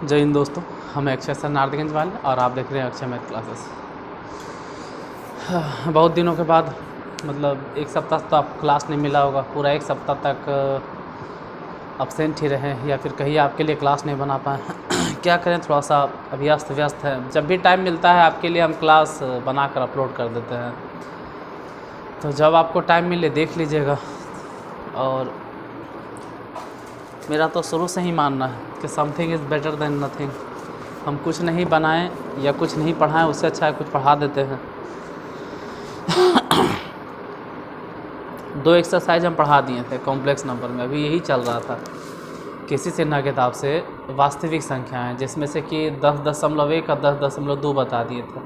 जय हिंद दोस्तों, हम अक्षय सर नारदगंज वाले और आप देख रहे हैं अक्षय मैथ क्लासेस। बहुत दिनों के बाद मतलब एक सप्ताह तो आपको क्लास नहीं मिला होगा, पूरा एक सप्ताह तक अब्सेंट ही रहे या फिर कहीं आपके लिए क्लास नहीं बना पाए। क्या करें, थोड़ा सा अभी अस्त व्यस्त है। जब भी टाइम मिलता है आपके लिए हम क्लास बनाकर अपलोड कर देते हैं, तो जब आपको टाइम मिले देख लीजिएगा। और मेरा तो शुरू से ही मानना है कि something is better than nothing. हम कुछ नहीं बनाएं या कुछ नहीं पढ़ाएं, उससे अच्छा है कुछ पढ़ा देते हैं। 2 एक्सरसाइज हम पढ़ा दिए थे कॉम्प्लेक्स नंबर में, अभी यही चल रहा था किसी सिन्हा किताब से वास्तविक संख्याएं, जिसमें से कि 10.1 और 10.2 बता दिए थे।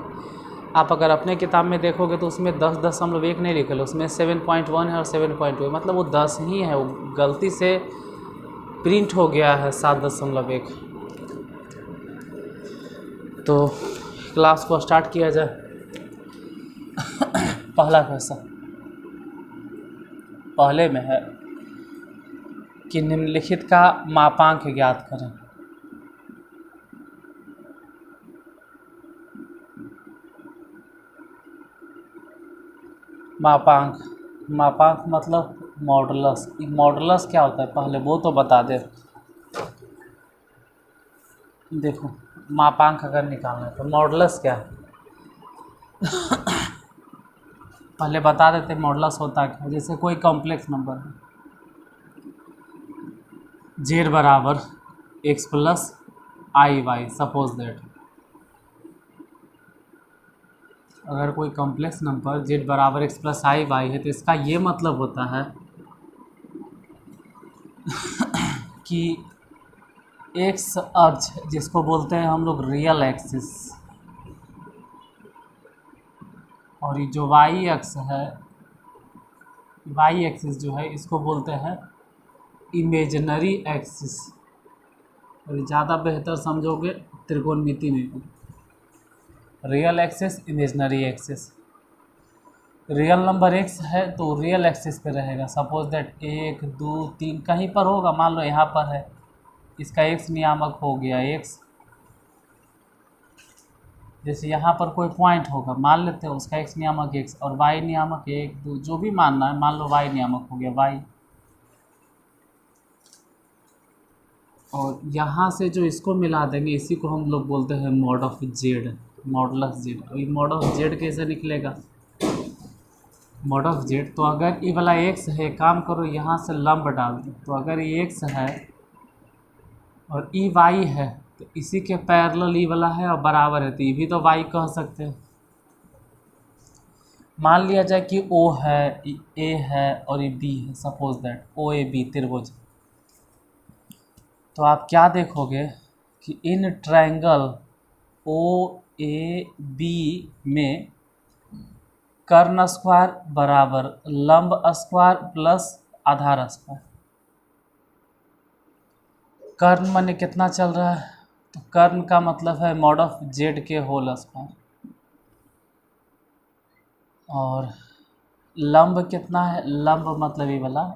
आप अगर अपने किताब में देखोगे तो उसमें 10.1 नहीं लिखे, उसमें 7.1 है और 7.2, मतलब वो 10 ही है, वो गलती से प्रिंट हो गया है 7.1। तो क्लास को स्टार्ट किया जाए। पहला क्वेश्चन पहले में है कि निम्नलिखित का मापांक ज्ञात करें। मापांक मतलब मॉडुलस। मॉडुलस क्या होता है पहले वो तो बता दे। देखो, मापांक अगर निकालना है तो मॉडुलस क्या है पहले बता देते। मॉडुलस होता क्या, जैसे कोई कॉम्प्लेक्स नंबर है, z बराबर x plus i y, suppose that. अगर कोई कॉम्प्लेक्स नंबर z बराबर x प्लस आई वाई है तो इसका ये मतलब होता है कि एक्स अक्ष, जिसको बोलते हैं हम लोग रियल एक्सिस, और ये जो वाई अक्ष है, वाई एक्सिस जो है, इसको बोलते हैं इमेजिनरी एक्सिस। और ज़्यादा बेहतर समझोगे त्रिकोणमिति में, real axis, imaginary axis. Real number x है तो रियल एक्सिस पे रहेगा। सपोज दैट 1 2 3 कहीं पर होगा, मान लो यहाँ पर है, इसका x नियामक हो गया x। जैसे यहाँ पर कोई पॉइंट होगा, मान लेते हैं उसका x नियामक x और y नियामक 1 2, जो भी मानना है, मान लो y नियामक हो गया y। और यहाँ से जो इसको मिला देंगे, इसी को हम लोग बोलते हैं mod of Z, modulus Z. अभी मॉड ऑफ जेड कैसे निकलेगा, मॉड ऑफ जेड। तो अगर ये वाला x है, काम करो यहाँ से लंब डाल दो, तो अगर ये x है और ई y है तो इसी के पैरेलल ई वाला है और बराबर है, तो ये भी तो y कह सकते हैं। मान लिया जाए कि O है, A है और ये B है, सपोज दैट OAB त्रिभुज। तो आप क्या देखोगे कि इन ट्रायंगल OAB में कर्ण स्क्वायर बराबर लंब स्क्वायर प्लस आधार स्क्वायर। कर्ण माने कितना चल रहा है, तो कर्ण का मतलब है मॉड ऑफ जेड के होल स्क्वायर। और लंब कितना है, लंब मतलब ये वाला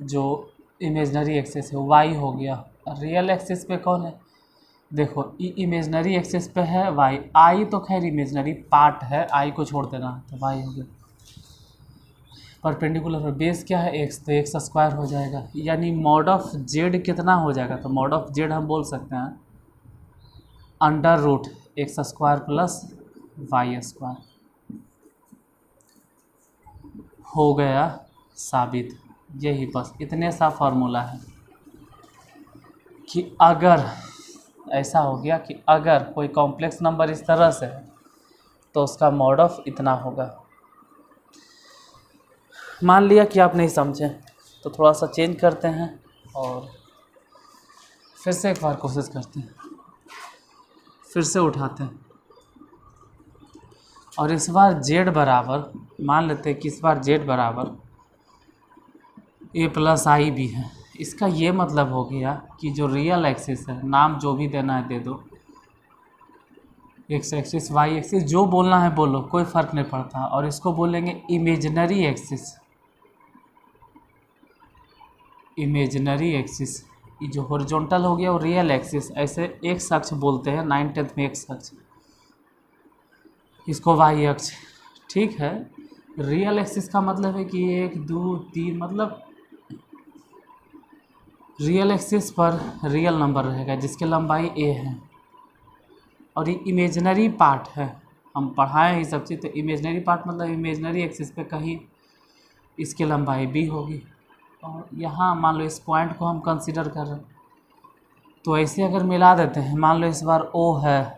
जो इमेजिनरी एक्सिस है वाई हो गया। रियल एक्सिस पे कौन है, देखो इमेजिनरी एक्सिस पे है वाई, आई तो खैर इमेजिनरी पार्ट है, आई को छोड़ देना, तो वाई हो गया। परपेंडिकुलर पर बेस क्या है एक्स, तो एक्स स्क्वायर हो जाएगा। यानी मॉड ऑफ जेड कितना हो जाएगा, तो मॉड ऑफ जेड हम बोल सकते हैं under root x square plus y square. हो गया साबित। यही बस इतने सा फॉर्मूला है कि अगर ऐसा हो गया कि अगर कोई कॉम्प्लेक्स नंबर इस तरह से है तो उसका मॉड ऑफ इतना होगा। मान लिया कि आप नहीं समझे तो थोड़ा सा चेंज करते हैं और फिर से एक बार कोशिश करते हैं, फिर से उठाते हैं। और इस बार z बराबर, मान लेते हैं कि इस बार z बराबर a प्लस आई भी है। इसका ये मतलब हो गया कि जो रियल एक्सिस है, नाम जो भी देना है दे दो, एक्स एक्सिस वाई एक्सिस, जो बोलना है बोलो, कोई फ़र्क नहीं पड़ता। और इसको बोलेंगे इमेजिनरी एक्सिस, इमेजिनरी एक्सिस। ये जो हॉरिजॉन्टल हो गया वो रियल एक्सिस, ऐसे एक अक्ष बोलते हैं 9/10 में एक अक्ष, इसको वाई अक्ष। ठीक है, रियल एक्सिस का मतलब है कि 1 2 3, मतलब रियल एक्सिस पर रियल नंबर रहेगा जिसकी लंबाई a है, और ये इमेजनरी पार्ट है, हम पढ़ाएं ये सब चीज़। तो इमेजनरी पार्ट मतलब इमेजनरी एक्सिस पे कहीं इसकी लंबाई b होगी, और यहाँ मान लो इस पॉइंट को हम कंसीडर कर रहे हैं, तो ऐसे अगर मिला देते हैं, मान लो इस बार o है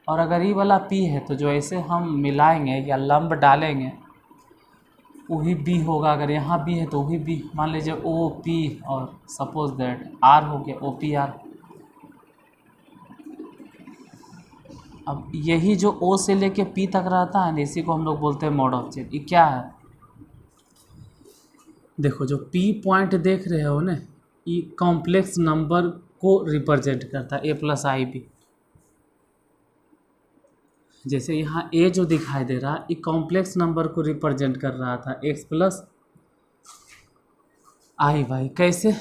और अगर ये वाला p है, तो जो ऐसे हम मिलाएंगे या लंब डालेंगे वही b होगा। अगर यहाँ b है तो वही b, मान लीजिए ओ पी और सपोज दैट r हो गया ओ पी आर। अब यही जो o से लेके p तक रहता है ना, इसी को हम लोग बोलते हैं मॉड ऑफ जेड। ये क्या है, देखो जो p पॉइंट देख रहे हो ना, ये कॉम्प्लेक्स नंबर को रिप्रेजेंट करता है, a प्लस आई बी। जैसे यहाँ a जो दिखाई दे रहा है ये कॉम्प्लेक्स नंबर को रिप्रेजेंट कर रहा था, x प्लस आई वाई। कैसे,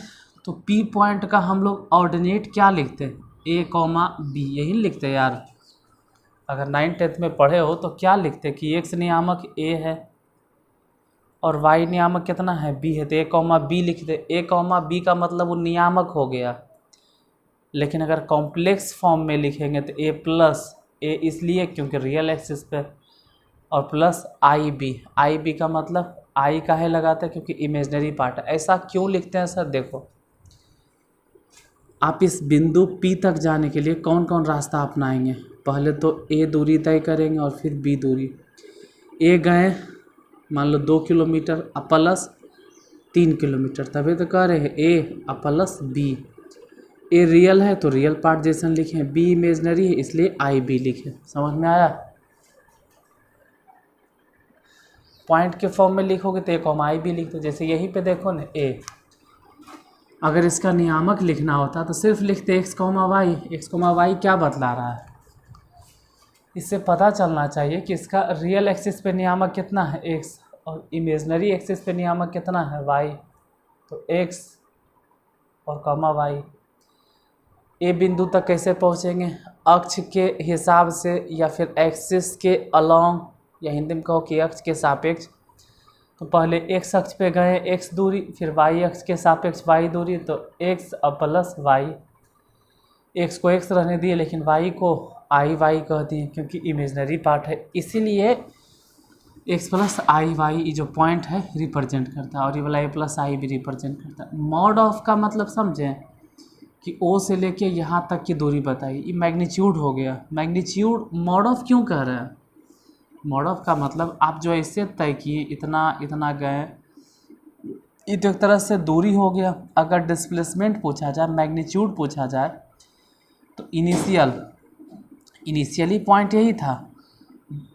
तो p पॉइंट का हम लोग ऑर्डिनेट क्या लिखते हैं, a कॉमा बी, यही लिखते हैं यार। अगर 9/10 में पढ़े हो तो क्या लिखते हैं कि x नियामक a है और y नियामक कितना है b है, तो a कॉमा बी लिखते। a कॉमा बी का मतलब वो नियामक हो गया, लेकिन अगर कॉम्प्लेक्स फॉर्म में लिखेंगे तो a प्लस ए, इसलिए क्योंकि रियल एक्सिस पे, और प्लस आई बी का मतलब आई काहे लगाते हैं, क्योंकि इमेजनरी पार्ट है। ऐसा क्यों लिखते हैं सर, देखो आप इस बिंदु P तक जाने के लिए कौन कौन रास्ता अपनाएंगे। पहले तो A दूरी तय करेंगे और फिर B दूरी। A गए मान लो 2 किलोमीटर प्लस 3 किलोमीटर, तभी तो कह रहे हैं A plus B। A real है तो रियल पार्ट जैसन लिखें, बी इमेजनरी है इसलिए आई बी लिखें। समझ में आया, पॉइंट के फॉर्म में लिखोगे तो ए कॉमा आई बी लिख दो। जैसे यहीं पे देखो ना ए, अगर इसका नियामक लिखना होता तो सिर्फ लिखते x comma y. X comma y क्या बतला रहा है, इससे पता चलना चाहिए कि इसका रियल एक्सिस पे नियामक कितना है एक्स, और इमेजनरी एक्सिस पे नियामक कितना है वाई। तो एक्स और कॉमा वाई। ए बिंदु तक कैसे पहुंचेंगे, अक्ष के हिसाब से या फिर एक्सिस के अलोंग, या हिंदी में कहो कि अक्ष के सापेक्ष। तो पहले एक्स अक्ष पे गए एक्स दूरी, फिर वाई अक्ष के सापेक्ष वाई दूरी, तो एक्स प्लस वाई। एक्स को एक्स रहने दिए लेकिन वाई को आई वाई कह दिए क्योंकि इमेजनरी पार्ट है, इसीलिए एक्स प्लस आई वाई ये जो पॉइंट है रिप्रेजेंट करता है, और ये वाला ए प्लस आई भी रिप्रेजेंट करता है। मॉड ऑफ का मतलब समझें कि ओ से लेके यहाँ तक की दूरी बताइए, ये मैग्नीट्यूड हो गया। मैग्नीट्यूड मॉड ऑफ क्यों कह रहे हैं, मॉड ऑफ का मतलब आप जो ऐसे तय किए इतना इतना गए, ये तो एक तरह से दूरी हो गया। अगर डिस्प्लेसमेंट पूछा जाए, मैग्नीट्यूड पूछा जाए, तो इनिशियली पॉइंट यही था,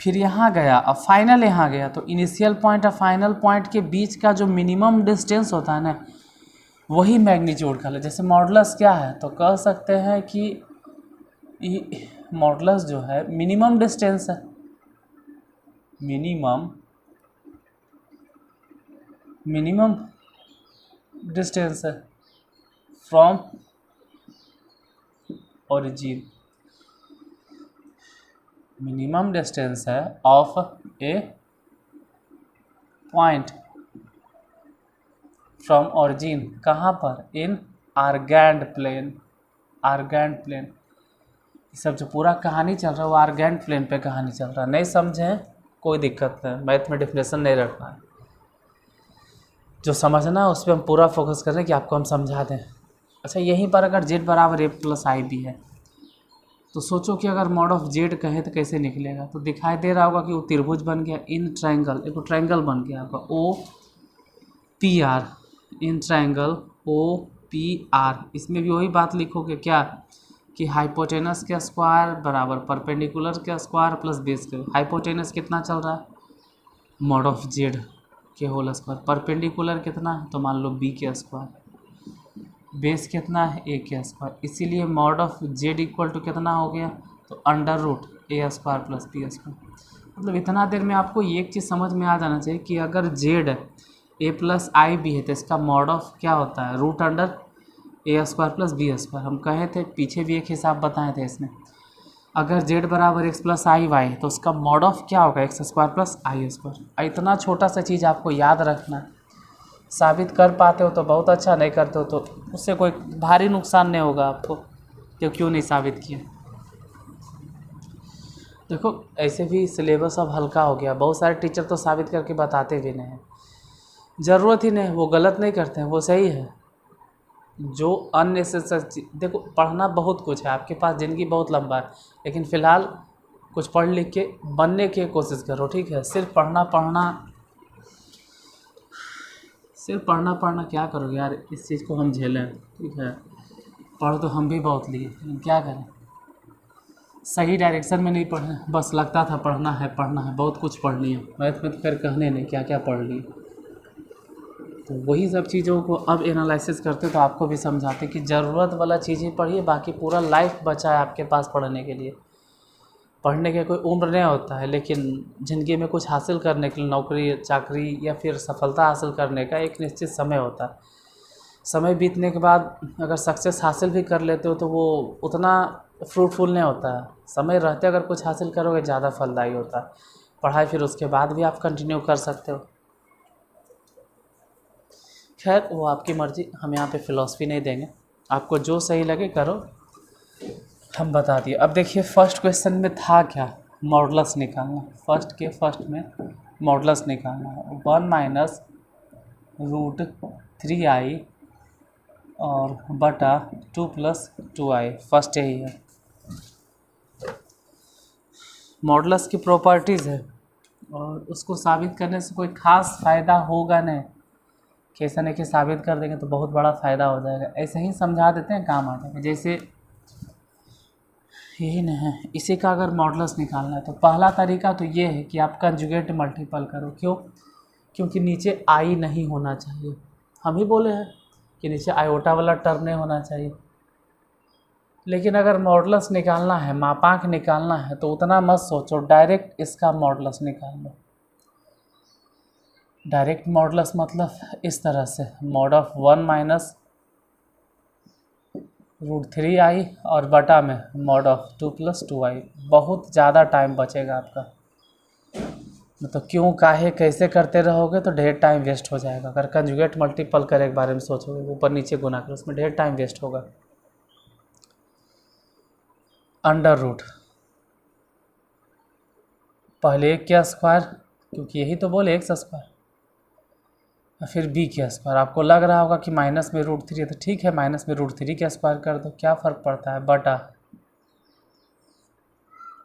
फिर यहाँ गया, अब फाइनल यहाँ गया, तो इनिशियल पॉइंट और फाइनल पॉइंट के बीच का जो मिनिमम डिस्टेंस होता है ना, वही मैग्नीट्यूड का है। जैसे मॉडुलस क्या है, तो कह सकते हैं कि मॉडुलस जो है मिनिमम डिस्टेंस है, मिनिमम डिस्टेंस है फ्रॉम ओरिजिन, मिनिमम डिस्टेंस है of A point from origin. कहाँ पर, इन आर्गेंड प्लेन। आर्गेंड प्लेन, सब जो पूरा कहानी चल रहा है वो आर्गेंड प्लेन पे कहानी चल रहा है। नहीं समझे कोई दिक्कत नहीं, मैथ में डिफिनेशन नहीं रखना है, जो समझना है उस पर हम पूरा फोकस कर रहे हैं कि आपको हम समझा दें। अच्छा, यहीं पर अगर जेड बराबर ए प्लस आई बी है, तो सोचो कि अगर मॉड ऑफ जेड कहे तो कैसे निकलेगा। तो दिखाई दे रहा होगा कि वो त्रिभुज बन गया, इन ट्रायंगल, एक ट्रायंगल बन गया आपका O P R, in triangle O P R. इसमें भी वही बात लिखोगे क्या, कि हाइपोटेनस के स्क्वायर बराबर परपेंडिकुलर के स्क्वायर प्लस बेस के। हाइपोटेनस कितना चल रहा है, मॉड ऑफ जेड के होल स्क्वायर। परपेंडिकुलर कितना है, तो मान लो बी के स्क्वायर। बेस कितना है, ए के स्क्वायर। इसीलिए mod of z equal to कितना हो गया, तो under root a square plus b square. मतलब इतना देर में आपको एक चीज़ समझ में आ जाना चाहिए कि अगर z a plus i b है तो इसका मॉड ऑफ क्या होता है, root under a square plus b square. हम कहे थे पीछे भी एक हिसाब बताए थे इसमें, अगर z बराबर एक्स प्लस आई वाई तो उसका मॉड ऑफ क्या होगा, एक्स स्क्वायर प्लस आई स्क्वायर। इतना छोटा सा चीज़ आपको याद रखना है। साबित कर पाते हो तो बहुत अच्छा, नहीं करते हो तो उससे कोई भारी नुकसान नहीं होगा आपको, क्यों नहीं साबित किए। देखो ऐसे भी सिलेबस अब हल्का हो गया, बहुत सारे टीचर तो साबित करके बताते भी नहीं हैं, ज़रूरत ही नहीं, वो गलत नहीं करते हैं, वो सही है। जो अननेसेसरी, देखो पढ़ना बहुत कुछ है आपके पास, ज़िंदगी बहुत लंबा है, लेकिन फ़िलहाल कुछ पढ़ लिख के बनने की कोशिश करो, ठीक है। सिर्फ पढ़ना पढ़ना क्या करोगे यार, इस चीज़ को हम झेलें, ठीक है। पढ़ तो हम भी बहुत लिए, लेकिन क्या करें, सही डायरेक्शन में नहीं पढ़े, बस लगता था पढ़ना है, बहुत कुछ पढ़ लिया, मैथ में तो खैर कहने नहीं क्या क्या पढ़ लिए। तो वही सब चीज़ों को अब एनालिसिस करते तो आपको भी समझाते कि ज़रूरत वाला चीज़ ही पढ़िए, बाकी पूरा लाइफ बचा है आपके पास पढ़ने के लिए। पढ़ने की कोई उम्र नहीं होता है, लेकिन ज़िंदगी में कुछ हासिल करने के लिए, नौकरी चाकरी या फिर सफलता हासिल करने का एक निश्चित समय होता है। समय बीतने के बाद अगर सक्सेस हासिल भी कर लेते हो तो वो उतना फ्रूटफुल नहीं होता है। समय रहते अगर कुछ हासिल करोगे ज़्यादा फलदायी होता है। पढ़ाई फिर उसके बाद भी आप कंटिन्यू कर सकते हो। खैर वो आपकी मर्ज़ी, हम यहाँ पे फ़िलॉसफी नहीं देंगे, आपको जो सही लगे करो, हम बता दिए। अब देखिए फर्स्ट क्वेश्चन में था क्या, मॉडुलस निकालना। फर्स्ट में मॉडुलस निकालना है, 1 माइनस √3i और बटा 2 + 2i, फर्स्ट यही है। मॉडुलस की प्रॉपर्टीज़ है और उसको साबित करने से कोई ख़ास फ़ायदा होगा नहीं, कि ऐसा नहीं कि साबित कर देंगे तो बहुत बड़ा फ़ायदा हो जाएगा, ऐसे ही समझा देते हैं काम आ जाएगा। जैसे यही नहीं है, इसी का अगर मॉडुलस निकालना है तो पहला तरीका तो ये है कि आप कंजुगेट मल्टीपल करो। क्योंकि नीचे आई नहीं होना चाहिए, हम ही बोले हैं कि नीचे आयोटा वाला टर्म नहीं होना चाहिए। लेकिन अगर मॉडुलस निकालना है, मापांक निकालना है, तो उतना मत सोचो, डायरेक्ट इसका मॉडुलस निकाल लो। डायरेक्ट मॉडुलस मतलब इस तरह से, मॉड ऑफ 1 माइनस √3i और बटा में मॉड ऑफ 2 + 2i। बहुत ज़्यादा टाइम बचेगा आपका, मतलब क्यों काहे कैसे करते रहोगे तो ढेर टाइम वेस्ट हो जाएगा। अगर कंजुगेट मल्टीपल करे के बारे में सोचोगे, ऊपर नीचे गुना करो, उसमें ढेर टाइम वेस्ट होगा। अंडर रूट, पहले एक के स्क्वायर, क्योंकि यही तो बोले एक्स स्क्वायर, फिर बी के स्क्वायर। आपको लग रहा होगा कि माइनस में √3 है, तो ठीक है, माइनस में √3 के स्क्वायर कर दो, क्या फ़र्क पड़ता है, बटा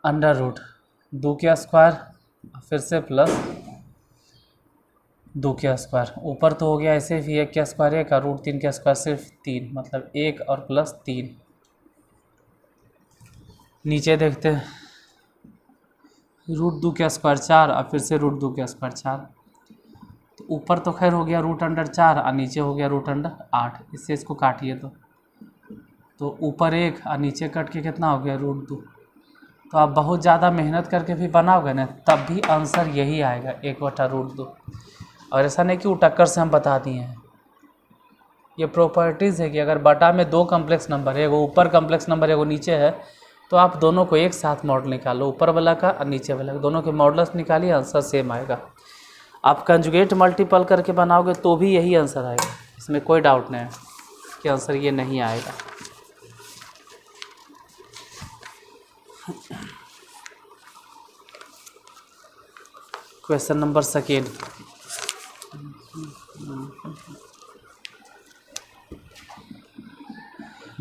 अंडर रूट 2 के स्क्वायर, फिर से प्लस 2 के स्क्वायर। ऊपर तो हो गया ऐसे भी 1 के स्क्वायर 1 और √3 के स्क्वायर सिर्फ 3, मतलब 1 और प्लस 3। नीचे देखते हैं, √2 के स्क्वायर 4 और फिर से √2 के स्क्वायर 4। तो ऊपर तो खैर हो गया √4 और नीचे हो गया √8। इससे इसको काटिए तो ऊपर 1 और नीचे कट के कितना हो गया √2। तो आप बहुत ज़्यादा मेहनत करके भी बनाओगे ना, तब भी आंसर यही आएगा, 1/√2। और ऐसा नहीं कि वो टक्कर से हम बता दिए हैं, ये प्रॉपर्टीज़ है कि अगर बटा में 2 कॉम्प्लेक्स नंबर है, वो ऊपर कॉम्प्लेक्स नंबर है, वो नीचे है, तो आप दोनों को एक साथ मॉडल निकालो, ऊपर वाला का और नीचे वाला का, दोनों के मॉडल्स निकालिए, आंसर सेम आएगा। आप कंजुगेट मल्टीपल करके बनाओगे तो भी यही आंसर आएगा, इसमें कोई डाउट नहीं है कि आंसर ये नहीं आएगा। क्वेश्चन नंबर सेकेंड,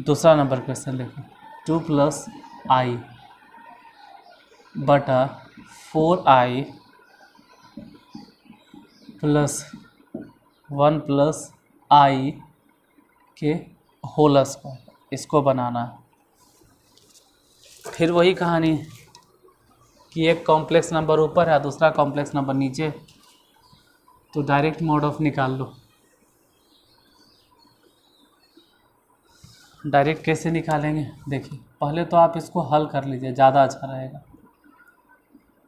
दूसरा नंबर क्वेश्चन देखो, 2 + i बटा 4i + 1 + i के होल स्क्वायर, इसको बनाना है। फिर वही कहानी कि एक कॉम्प्लेक्स नंबर ऊपर है, दूसरा कॉम्प्लेक्स नंबर नीचे, तो डायरेक्ट मॉड ऑफ निकाल लो। डायरेक्ट कैसे निकालेंगे, देखिए पहले तो आप इसको हल कर लीजिए, ज़्यादा अच्छा रहेगा।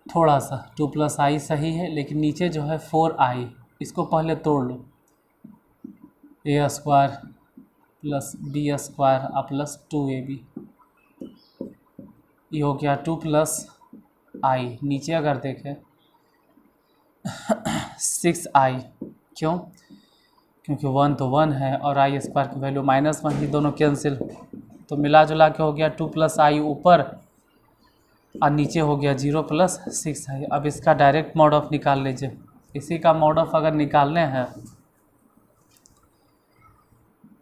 थोड़ा सा 2 + i सही है, लेकिन नीचे जो है 4i, इसको पहले तोड़ लो, a² plus b square plus 2ab, ये हो गया 2 प्लस आई। नीचे अगर देखें 6i, क्यों? क्योंकि 1 तो 1 है और आई स्क्वायर की वैल्यू -1, ही दोनों कैंसिल, तो मिला जुला के हो गया 2 प्लस आई ऊपर और नीचे हो गया 0 प्लस 6i। अब इसका डायरेक्ट मॉड ऑफ निकाल लीजिए। इसी का मॉड ऑफ अगर निकालने हैं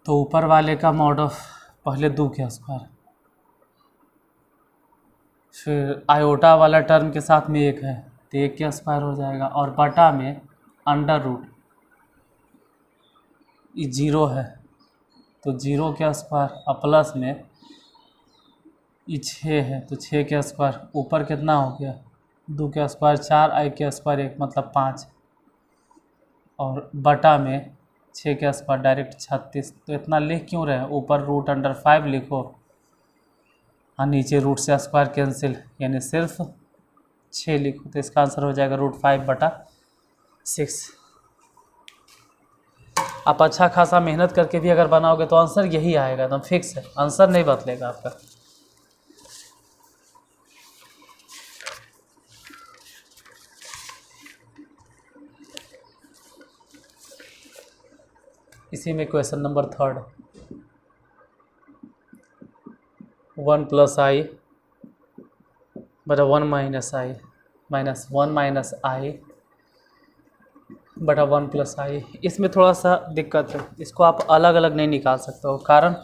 तो ऊपर वाले का मॉड ऑफ पहले 2 के स्क्वायर, फिर आयोटा वाला टर्म के साथ में 1 है तो 1 के स्क्वायर हो जाएगा, और बटा में अंडर रूट, ये 0 है तो 0 के स्क्वायर और प्लस में ये 6 है तो 6 के स्क्वायर, ऊपर कितना हो गया 2 के स्क्वायर 4, आई के स्क्वायर 1 मतलब 5, और बटा में 6 के स्क्वायर डायरेक्ट 36। तो इतना लिख क्यों रहे हैं? ऊपर रूट अंडर 5 लिखो और नीचे रूट से स्क्वायर कैंसिल, यानी सिर्फ 6 लिखो, तो इसका आंसर हो जाएगा √5/6। आप अच्छा खासा मेहनत करके भी अगर बनाओगे तो आंसर यही आएगा, एकदम फिक्स है, आंसर नहीं बदलेगा आपका। इसी में क्वेश्चन नंबर 3, 1 प्लस आई बटा 1 माइनस आई माइनस 1 माइनस आई बटा 1 प्लस आई। इसमें थोड़ा सा दिक्कत है, इसको आप अलग अलग नहीं निकाल सकते हो, कारण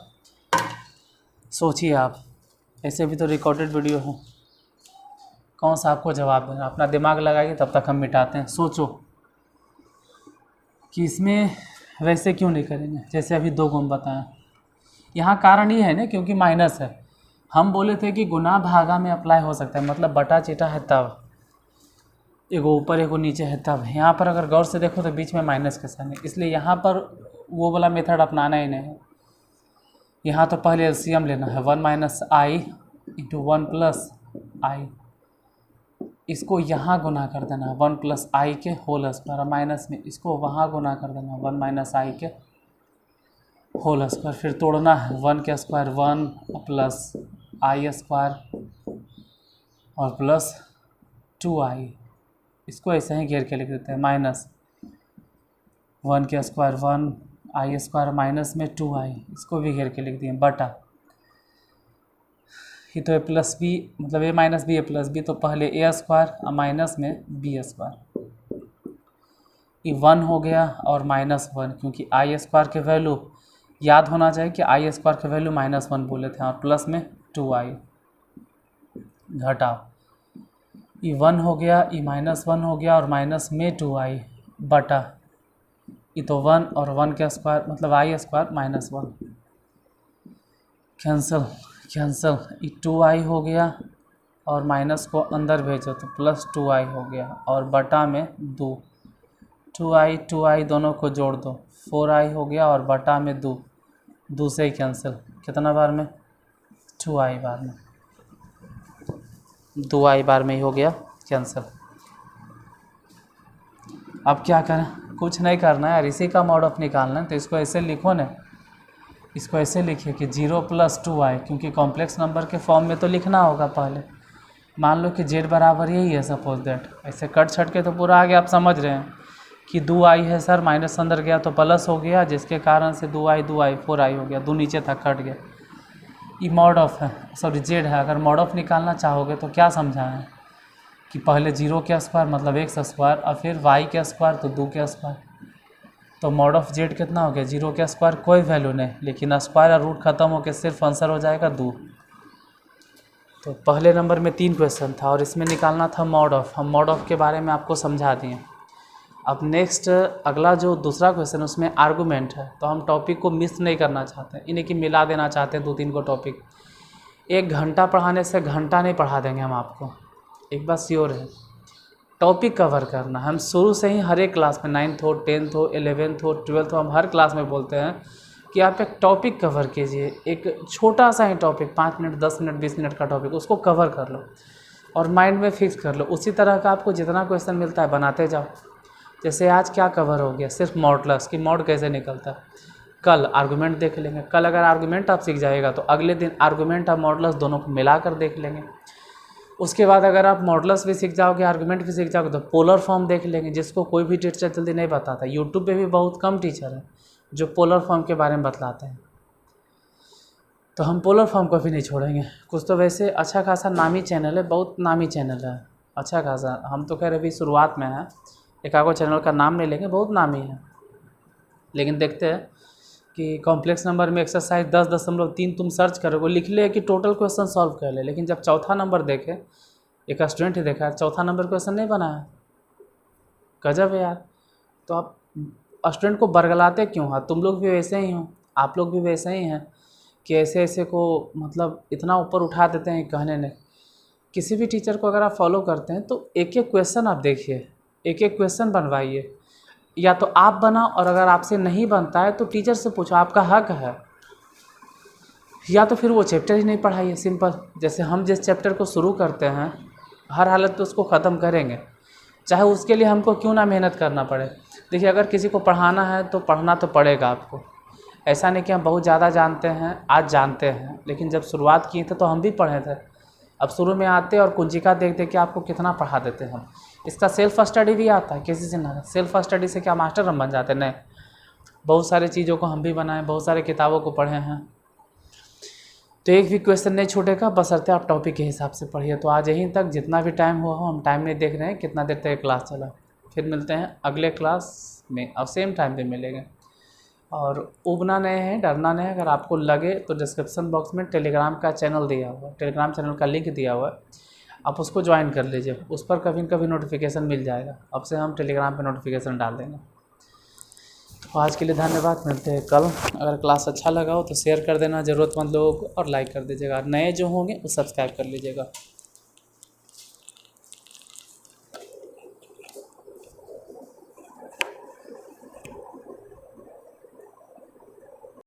सोचिए आप, ऐसे भी तो रिकॉर्डेड वीडियो है, कौन सा आपको जवाब देना, अपना दिमाग लगाइए, तब तक हम मिटाते हैं। सोचो कि इसमें वैसे क्यों नहीं करेंगे, जैसे अभी 2 गुण बताएं। यहाँ कारण ये है ना, क्योंकि माइनस है, हम बोले थे कि गुना भागा में अप्लाई हो सकता है, मतलब बटा चीटा है तब, एगो ऊपर एगो नीचे है तब। यहाँ पर अगर गौर से देखो तो बीच में माइनस के साइन है, इसलिए यहाँ पर वो वाला मेथड अपनाना ही नहीं है। यहाँ तो पहले एलसीएम लेना है, 1 माइनस आई इंटू 1 प्लस आई, इसको यहाँ गुना कर देना है 1 प्लस आई के होल स्क्वायर, और माइनस में इसको वहाँ गुना कर देना है 1 माइनस आई के होल स्क्वायर, फिर तोड़ना है 1 के स्क्वायर 1 प्लस आई स्क्वायर और प्लस 2i, इसको ऐसे ही घेर के लिख देते हैं, माइनस 1 के स्क्वायर 1 आई स्क्वायर माइनस में 2i, इसको भी घेर के लिख दिए, बटा ये तो ए प्लस बी, मतलब ए माइनस बी ए प्लस बी, तो पहले ए स्क्वायर और माइनस में बी स्क्वायर, ये 1 हो गया और -1, क्योंकि आई स्क्वायर के वैल्यू याद होना चाहिए कि आई स्क्वायर के वैल्यू -1 बोले थे, और प्लस में 2i, घटाओ ये 1 हो गया, ये -1 हो गया और माइनस में 2i, बटा ये तो 1 और 1 के स्क्वायर मतलब आई स्क्वायर -1, कैंसिल कैंसिल, ये 2i हो गया और माइनस को अंदर भेजो तो प्लस 2i हो गया, और बटा में 2, 2i दोनों को जोड़ दो 4i हो गया, और बटा में 2 से ही कैंसिल, कितना बार में 2i बार में, 2i बार में ही हो गया कैंसिल। अब क्या करें, कुछ नहीं करना है यार, इसी का मॉड ऑफ निकालना है, तो इसको ऐसे लिखो ना, इसको ऐसे लिखिए कि 0 प्लस 2i, क्योंकि कॉम्प्लेक्स नंबर के फॉर्म में तो लिखना होगा पहले। मान लो कि z बराबर यही है, सपोज दैट, ऐसे कट छट के तो पूरा आगे आप समझ रहे हैं कि 2i है सर, माइनस अंदर गया तो प्लस हो गया, जिसके कारण से 2i 4i हो गया, 2 नीचे था कट गया, ये मॉड ऑफ है, सॉरी z है। अगर मॉड ऑफ निकालना चाहोगे तो क्या समझाएं कि पहले 0 के स्क्वायर मतलब x स्क्वायर, और फिर y के स्क्वायर तो 2 के स्क्वायर, तो मॉड ऑफ z कितना हो गया, 0 के स्क्वायर कोई वैल्यू नहीं, लेकिन स्क्वायर और रूट खत्म होकर सिर्फ आंसर हो जाएगा 2। तो पहले नंबर में 3 क्वेश्चन था और इसमें निकालना था मॉड ऑफ, हम मॉड ऑफ के बारे में आपको समझा दिए। अब नेक्स्ट अगला जो दूसरा क्वेश्चन उसमें आर्गूमेंट है, तो हम टॉपिक को मिस नहीं करना चाहते हैं, इन्हें कि मिला देना चाहते हैं 2-3 को टॉपिक। 1 घंटा पढ़ाने से घंटा नहीं पढ़ा देंगे हम आपको, एक बात श्योर है, टॉपिक कवर करना। हम शुरू से ही हर एक क्लास में 9th हो 10th हो 11th हो 12th हो, हम हर क्लास में बोलते हैं कि आप एक टॉपिक कवर कीजिए, एक छोटा सा ही टॉपिक, 5 मिनट 10 मिनट 20 मिनट का टॉपिक, उसको कवर कर लो और माइंड में फिक्स कर लो। उसी तरह का आपको जितना क्वेश्चन मिलता है बनाते जाओ। जैसे आज क्या कवर हो गया, सिर्फ मॉडुलस कि मॉड कैसे निकलता है, कल आर्गूमेंट देख लेंगे। कल अगर आर्गूमेंट आप सीख जाएगा तो अगले दिन आर्गूमेंट और मॉडुलस दोनों को मिलाकर देख लेंगे। उसके बाद अगर आप मॉडुलस भी सीख जाओगे, आर्गूमेंट भी सीख जाओगे, तो पोलर फॉर्म देख लेंगे, जिसको कोई भी टीचर जल्दी नहीं बताता। यूट्यूब पे भी बहुत कम टीचर हैं जो पोलर फॉर्म के बारे में बतलाते हैं, तो हम पोलर फॉर्म को भी नहीं छोड़ेंगे। कुछ तो वैसे अच्छा खासा नामी चैनल है, बहुत नामी चैनल है, अच्छा खासा। हम तो खैर अभी शुरुआत में हैं, एक आगो चैनल का नाम नहीं लेंगे, बहुत नामी है। लेकिन देखते हैं कि कॉम्प्लेक्स नंबर में एक्सरसाइज 10.3 तुम सर्च करोगे, लिख ले कि टोटल क्वेश्चन सॉल्व कर ले, लेकिन जब चौथा नंबर देखे, एक स्टूडेंट ही देखा चौथा नंबर क्वेश्चन नहीं बनाया, गजब है यार। तो आप स्टूडेंट को बरगलाते क्यों? हाँ, तुम लोग भी वैसे ही हो, आप लोग भी वैसे ही हैं कि ऐसे ऐसे को मतलब इतना ऊपर उठा देते हैं कहने ने। किसी भी टीचर को अगर आप फॉलो करते हैं तो एक एक क्वेश्चन आप देखिए, एक एक क्वेश्चन बनवाइए, या तो आप बनाओ, और अगर आपसे नहीं बनता है तो टीचर से पूछो, आपका हक है। या तो फिर वो चैप्टर ही नहीं पढ़ाइए, सिंपल। जैसे हम जिस चैप्टर को शुरू करते हैं हर हालत पे उसको ख़त्म करेंगे, चाहे उसके लिए हमको क्यों ना मेहनत करना पड़े। देखिए, अगर किसी को पढ़ाना है तो पढ़ना तो पड़ेगा आपको। ऐसा नहीं कि हम बहुत ज़्यादा जानते हैं, आज जानते हैं, लेकिन जब शुरुआत किए थे तो हम भी पढ़े थे। अब शुरू में आते और कुंजिका देख देख के आपको कितना पढ़ा देते हैं हम। इसका सेल्फ स्टडी भी आता है, किसी से ना। सेल्फ स्टडी से क्या मास्टर हम बन जाते हैं? नहीं, बहुत सारी चीज़ों को हम भी बनाए, बहुत सारे किताबों को पढ़े हैं। तो एक भी क्वेश्चन नहीं छूटेगा, बशर्ते आप टॉपिक के हिसाब से पढ़िए। तो आज यहीं तक, जितना भी टाइम हुआ हो, हम टाइम नहीं देख रहे हैं कितना देर तक क्लास चला। फिर मिलते हैं अगले क्लास में, अब सेम टाइम पे मिलेंगे। और उबना नहीं है, डरना नहीं है। अगर आपको लगे तो डिस्क्रिप्शन बॉक्स में टेलीग्राम का चैनल दिया हुआ है, टेलीग्राम चैनल का लिंक दिया हुआ है, आप उसको ज्वाइन कर लीजिए। उस पर कभी न कभी नोटिफिकेशन मिल जाएगा। अब से हम टेलीग्राम पे नोटिफिकेशन डाल देंगे। तो आज के लिए धन्यवाद, मिलते हैं कल। अगर क्लास अच्छा लगा हो तो शेयर कर देना ज़रूरतमंद लोगों को, और लाइक कर दीजिएगा। नए जो होंगे वो सब्सक्राइब कर लीजिएगा।